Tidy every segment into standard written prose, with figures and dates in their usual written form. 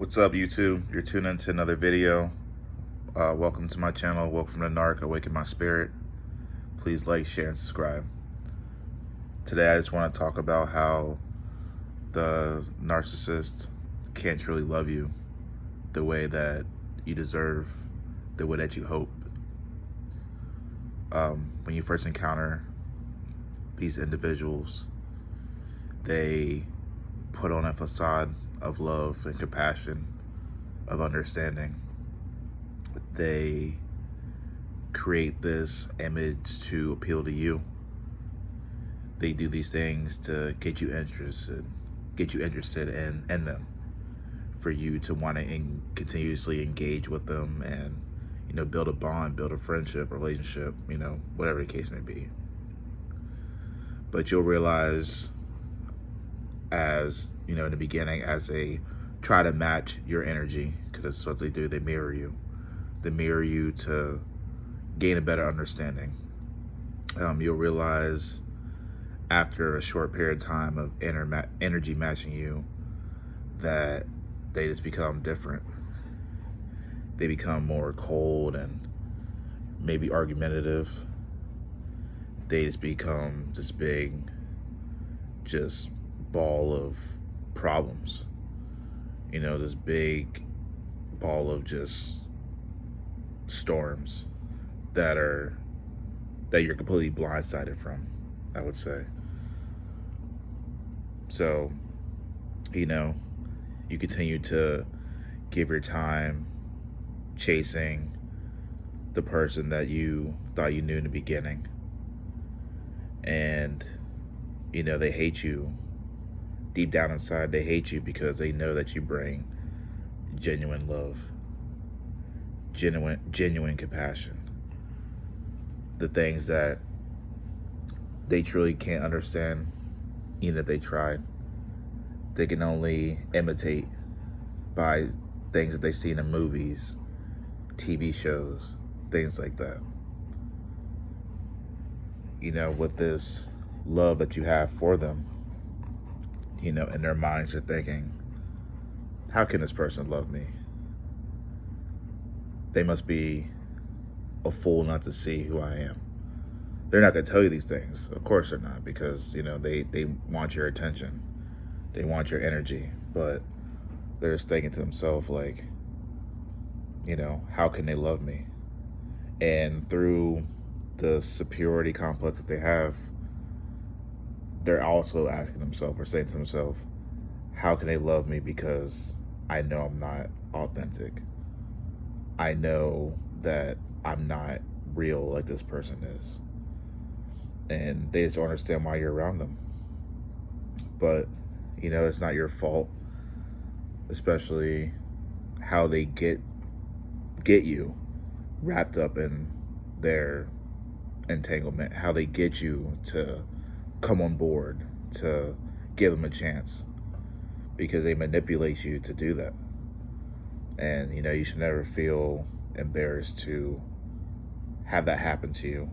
What's up, YouTube? You're tuning into another video. Welcome to my channel. Welcome to Narc, Awaken My Spirit. Please like, share, and subscribe. Today I just want to talk about how the narcissist can't truly love you the way that you deserve, the way that you hope. When you first encounter these individuals, they put on a facade of love and compassion, of understanding. They create this image to appeal to you. They do these things to get you interested in them, for you to want to continuously engage with them and, build a bond, build a friendship, relationship, whatever the case may be. But you'll realize, as in the beginning, as they try to match your energy, because that's what they do. They mirror you to gain a better understanding. You'll realize after a short period of time of energy matching you that they just become different. They become more cold and maybe argumentative. They just become this big ball of problems, this big ball of just storms that you're completely blindsided from, I would say. So, you continue to give your time chasing the person that you thought you knew in the beginning, and they hate you. Deep down inside, they hate you because they know that you bring genuine love, genuine compassion. The things that they truly can't understand, even if they tried. They can only imitate by things that they've seen in movies, TV shows, things like that. With this love that you have for them, in their minds are thinking, how can this person love me? They must be a fool not to see who I am. They're not going to tell you these things. Of course they're not, because, they want your attention. They want your energy. But they're just thinking to themselves, like, how can they love me? And through the superiority complex that they have, they're also asking themselves, or saying to themselves, how can they love me? Because I know I'm not authentic. I know that I'm not real like this person is. And they just don't understand why you're around them. But, it's not your fault, especially how they get you wrapped up in their entanglement, how they get you to come on board, to give them a chance, because they manipulate you to do that. And you should never feel embarrassed to have that happen to you,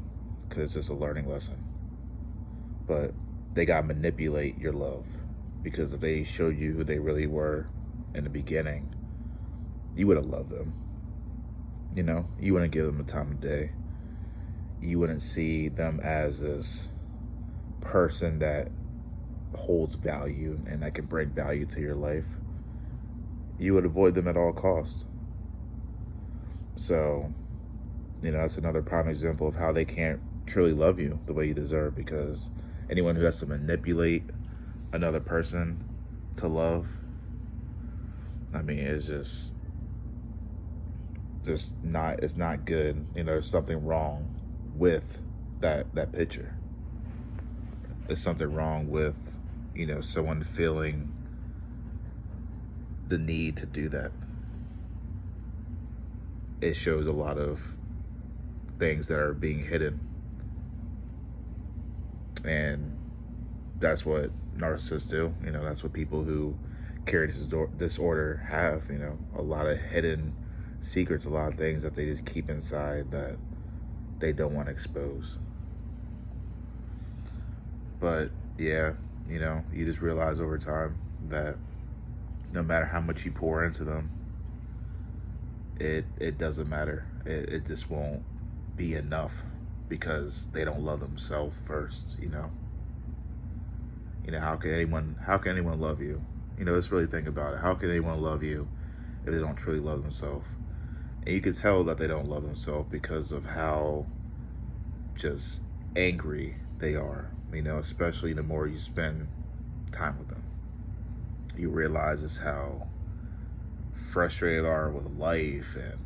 because it's just a learning lesson. But they gotta manipulate your love, because if they showed you who they really were in the beginning, you would have loved them. You wouldn't give them the time of day. You wouldn't see them as this person that holds value and that can bring value to your life. You would avoid them at all costs. So, that's another prime example of how they can't truly love you the way you deserve, because anyone who has to manipulate another person to love, it's it's not good. There's something wrong with that picture. There's something wrong with, someone feeling the need to do that. It shows a lot of things that are being hidden. And that's what narcissists do. That's what people who carry this disorder have, a lot of hidden secrets, a lot of things that they just keep inside that they don't want to expose. But yeah, you just realize over time that no matter how much you pour into them, it doesn't matter. It just won't be enough because they don't love themselves first. How can anyone love you? Let's really think about it. How can anyone love you if they don't truly love themselves? And you can tell that they don't love themselves because of how just angry they are. Especially the more you spend time with them, you realize just how frustrated they are with life and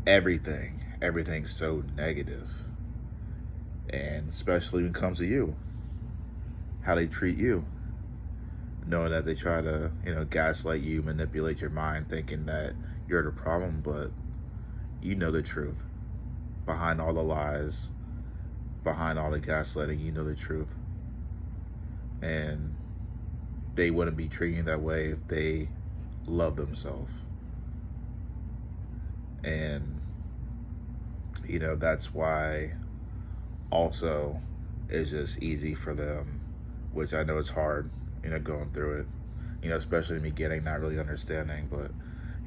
everything. Everything's so negative. And especially when it comes to you, how they treat you, knowing that they try to, gaslight you, manipulate your mind, thinking that you're the problem, but you know the truth. Behind all the lies, behind all the gaslighting, you know the truth. And they wouldn't be treating you that way if they love themselves. And, that's why also it's just easy for them, which I know it's hard, going through it, especially in the beginning, not really understanding, but,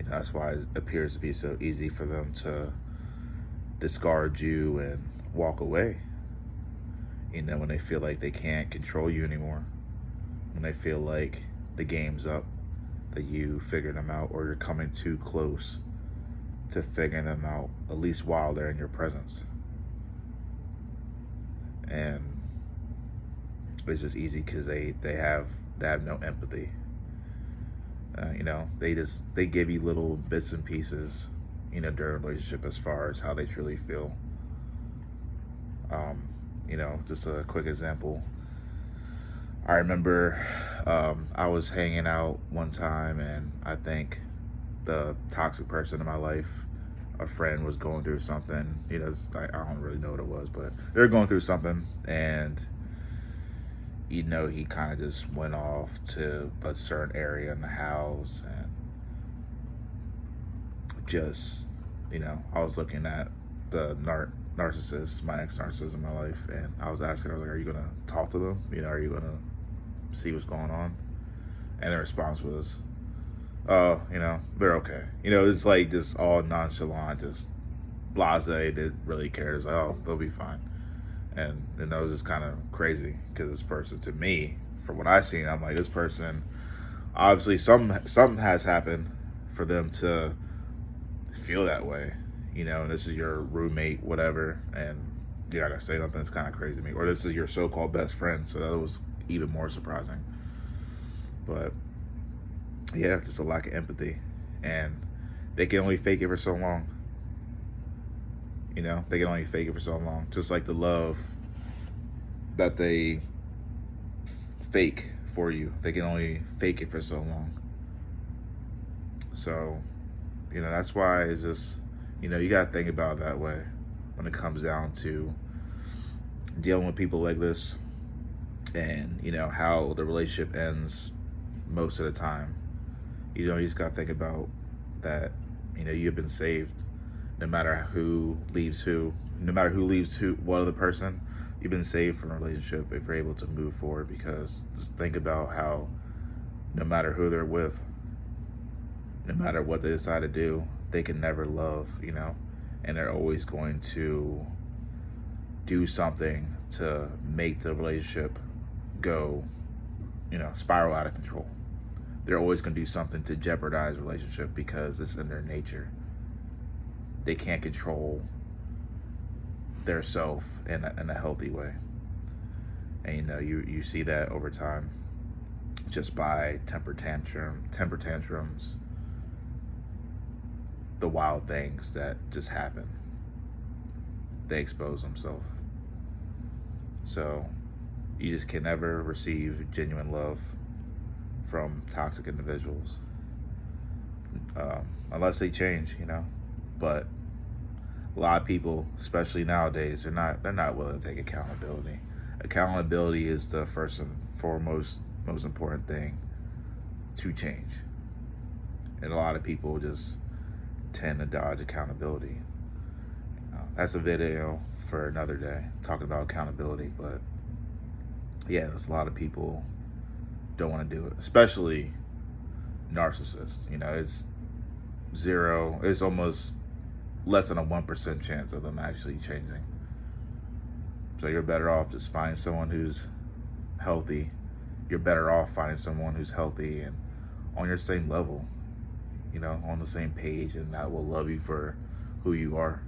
that's why it appears to be so easy for them to discard you and walk away, when they feel like they can't control you anymore, when they feel like the game's up, that you figured them out, or you're coming too close to figuring them out, at least while they're in your presence. And it's just easy because they have no empathy. They give you little bits and pieces, during a relationship as far as how they truly feel. Just a quick example. I remember I was hanging out one time, and I think the toxic person in my life, a friend, was going through something. I don't really know what it was, but they were going through something, and he kind of just went off to a certain area in the house, and just, I was looking at the narcissist, my ex-narcissist in my life, and I was asking her, like, are you going to talk to them? Are you going to see what's going on? And the response was, oh, they're okay. It's like just all nonchalant, just blasé, didn't really care. It's like, oh, they'll be fine. And it was just kind of crazy because this person, to me, from what I've seen, I'm like, this person, obviously something has happened for them to feel that way, and this is your roommate, whatever, and you're not gonna say nothing. It's kind of crazy to me. Or this is your so-called best friend, so that was even more surprising. But yeah, just a lack of empathy, and they can only fake it for so long. They can only fake it for so long. Just like the love that they fake for you, they can only fake it for so long. So, that's why it's just, you got to think about it that way when it comes down to dealing with people like this, and, how the relationship ends most of the time. You just got to think about that, you've been saved. No matter who leaves who, what other person, you've been saved from a relationship if you're able to move forward. Because just think about how no matter who they're with, no matter what they decide to do, they can never love, and they're always going to do something to make the relationship go, spiral out of control. They're always going to do something to jeopardize the relationship because it's in their nature. They can't control their self in a healthy way. And you see that over time just by temper tantrums, the wild things that just happen. They expose themselves. So you just can never receive genuine love from toxic individuals unless they change, But a lot of people, especially nowadays, they're not willing to take accountability. Accountability is the first and foremost, most important thing to change. And a lot of people just tend to dodge accountability. That's a video for another day, talking about accountability. But yeah, there's a lot of people don't want to do it, especially narcissist. You know, it's zero. It's almost less than a 1% chance of them actually changing. So you're better off just finding someone who's healthy. You're better off finding someone who's healthy and on your same level, you know, on the same page, and that will love you for who you are,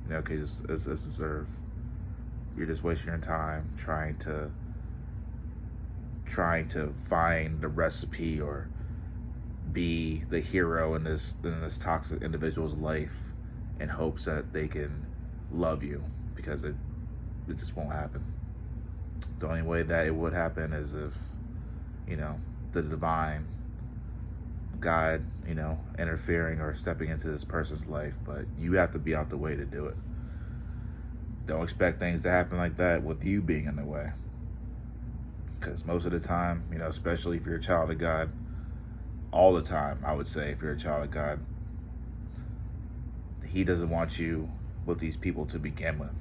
you know, because it's deserved. You're just wasting your time trying to find the recipe or be the hero in this toxic individual's life in hopes that they can love you, because it just won't happen. The only way that it would happen is if, you know, the divine God, you know, interfering or stepping into this person's life, but you have to be out the way to do it. Don't expect things to happen like that with you being in the way, because most of the time, you know, especially if you're a child of God, all the time, I would say, if you're a child of God, he doesn't want you with these people to begin with.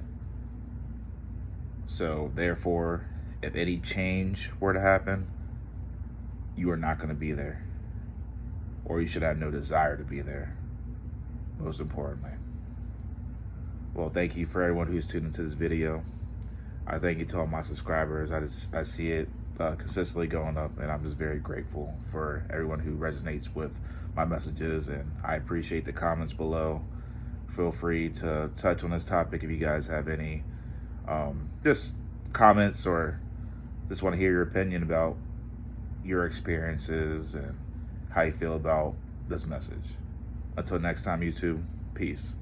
So therefore, if any change were to happen, you are not going to be there, or you should have no desire to be there, most importantly. Well, thank you for everyone who's tuned into this video. I thank you to all my subscribers. I see it consistently going up, and I'm just very grateful for everyone who resonates with my messages, and I appreciate the comments below. Feel free to touch on this topic if you guys have any just comments, or just want to hear your opinion about your experiences and how you feel about this message. Until next time, YouTube, peace.